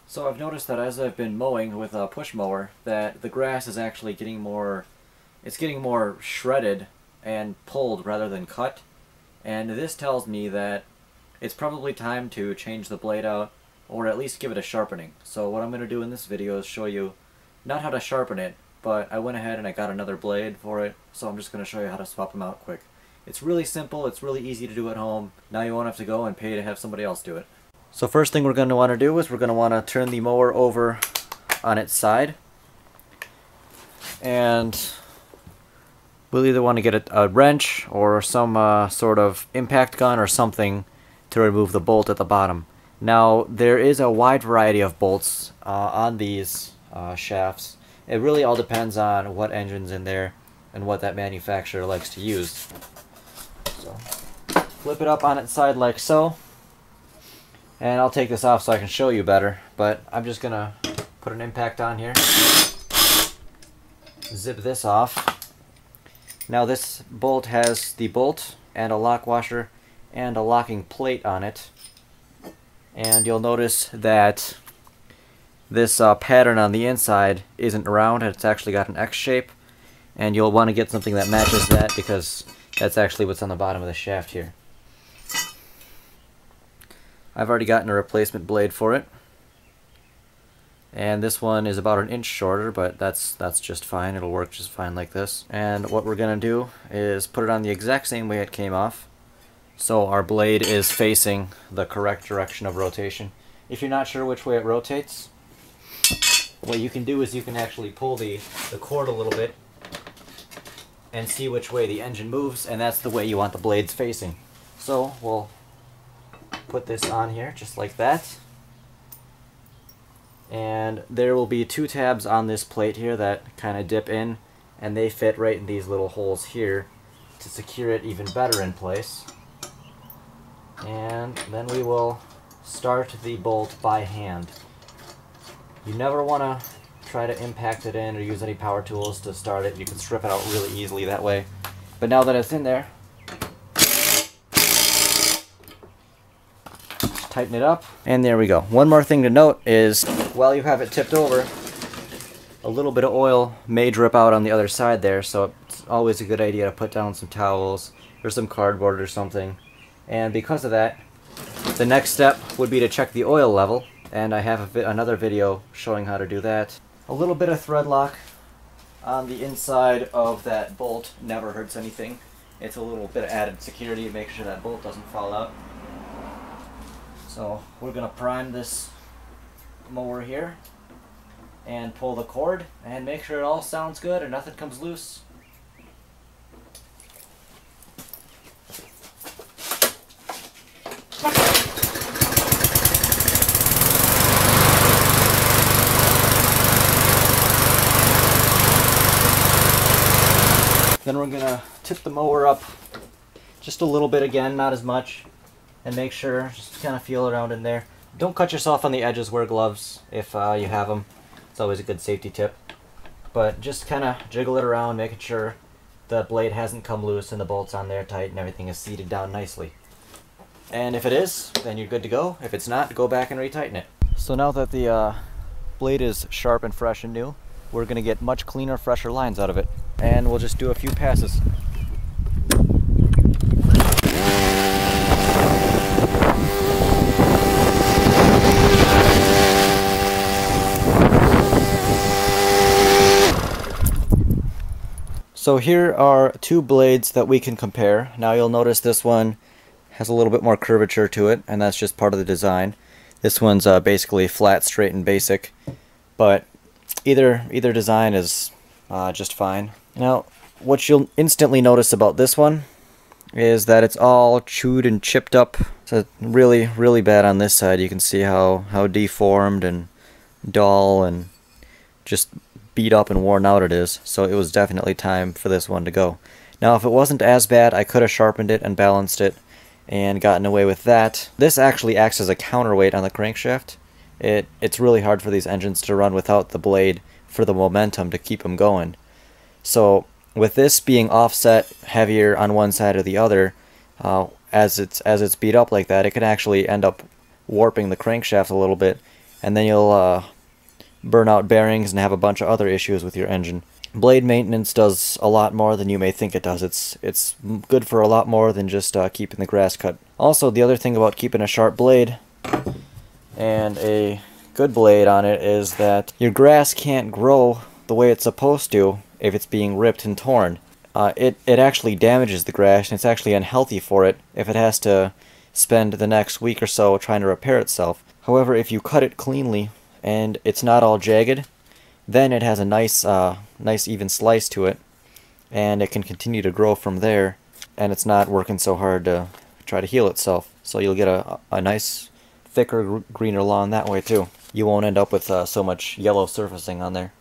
So I've noticed that as I've been mowing with a push mower, that the grass is actually it's getting more shredded and pulled rather than cut. And this tells me that it's probably time to change the blade out, or at least give it a sharpening. So what I'm going to do in this video is show you not how to sharpen it, but I went ahead and I got another blade for it, so I'm just going to show you how to swap them out quick. It's really simple, it's really easy to do at home. Now you won't have to go and pay to have somebody else do it. So first thing we're going to want to do is we're going to want to turn the mower over on its side. And we'll either want to get a wrench or some sort of impact gun or something to remove the bolt at the bottom. Now there is a wide variety of bolts on these shafts. It really all depends on what engine's in there and what that manufacturer likes to use. So flip it up on its side like so. And I'll take this off so I can show you better, but I'm just gonna put an impact on here. Zip this off. Now this bolt has the bolt and a lock washer and a locking plate on it. And you'll notice that this pattern on the inside isn't round, it's actually got an X shape. And you'll want to get something that matches that because that's actually what's on the bottom of the shaft here. I've already gotten a replacement blade for it. And this one is about 1 inch shorter, but that's just fine. It'll work just fine like this. And what we're going to do is put it on the exact same way it came off. So our blade is facing the correct direction of rotation. If you're not sure which way it rotates, what you can do is you can actually pull the cord a little bit and see which way the engine moves, and that's the way you want the blades facing. So we'll put this on here just like that, and there will be 2 tabs on this plate here that kind of dip in, and they fit right in these little holes here to secure it even better in place. And then we will start the bolt by hand. You never want to try to impact it in or use any power tools to start it. You can strip it out really easily that way. But now that it's in there, tighten it up, and there we go. One more thing to note is while you have it tipped over, a little bit of oil may drip out on the other side there, so it's always a good idea to put down some towels or some cardboard or something. And because of that, the next step would be to check the oil level, and I have another video showing how to do that. A little bit of thread lock on the inside of that bolt never hurts anything. It's a little bit of added security to make sure that bolt doesn't fall out. So we're going to prime this mower here and pull the cord and make sure it all sounds good and nothing comes loose. Then we're going to tip the mower up just a little bit again, not as much, and make sure, just kind of feel around in there. Don't cut yourself on the edges, wear gloves if you have them. It's always a good safety tip. But just kind of jiggle it around, making sure the blade hasn't come loose and the bolt's on there tight and everything is seated down nicely. And if it is, then you're good to go. If it's not, go back and retighten it. So now that the blade is sharp and fresh and new, we're going to get much cleaner, fresher lines out of it. And we'll just do a few passes. So here are 2 blades that we can compare. Now you'll notice this one has a little bit more curvature to it, and that's just part of the design. This one's basically flat, straight, and basic, but either design is just fine. Now, what you'll instantly notice about this one is that it's all chewed and chipped up. So really, really bad on this side. You can see how deformed and dull and just beat up and worn out it is. So it was definitely time for this one to go. Now, if it wasn't as bad, I could have sharpened it and balanced it and gotten away with that. This actually acts as a counterweight on the crankshaft. It's really hard for these engines to run without the blade for the momentum to keep them going. So with this being offset heavier on one side or the other, as it's beat up like that, it can actually end up warping the crankshaft a little bit and then you'll burn out bearings and have a bunch of other issues with your engine. Blade maintenance does a lot more than you may think it does. It's good for a lot more than just keeping the grass cut. Also, the other thing about keeping a sharp blade and a good blade on it is that your grass can't grow the way it's supposed to if it's being ripped and torn. It actually damages the grass, and it's actually unhealthy for it if it has to spend the next week or so trying to repair itself. However, if you cut it cleanly and it's not all jagged, then it has a nice even slice to it, and it can continue to grow from there, and it's not working so hard to try to heal itself. So you'll get a nice thicker greener lawn that way too. You won't end up with so much yellow surfacing on there.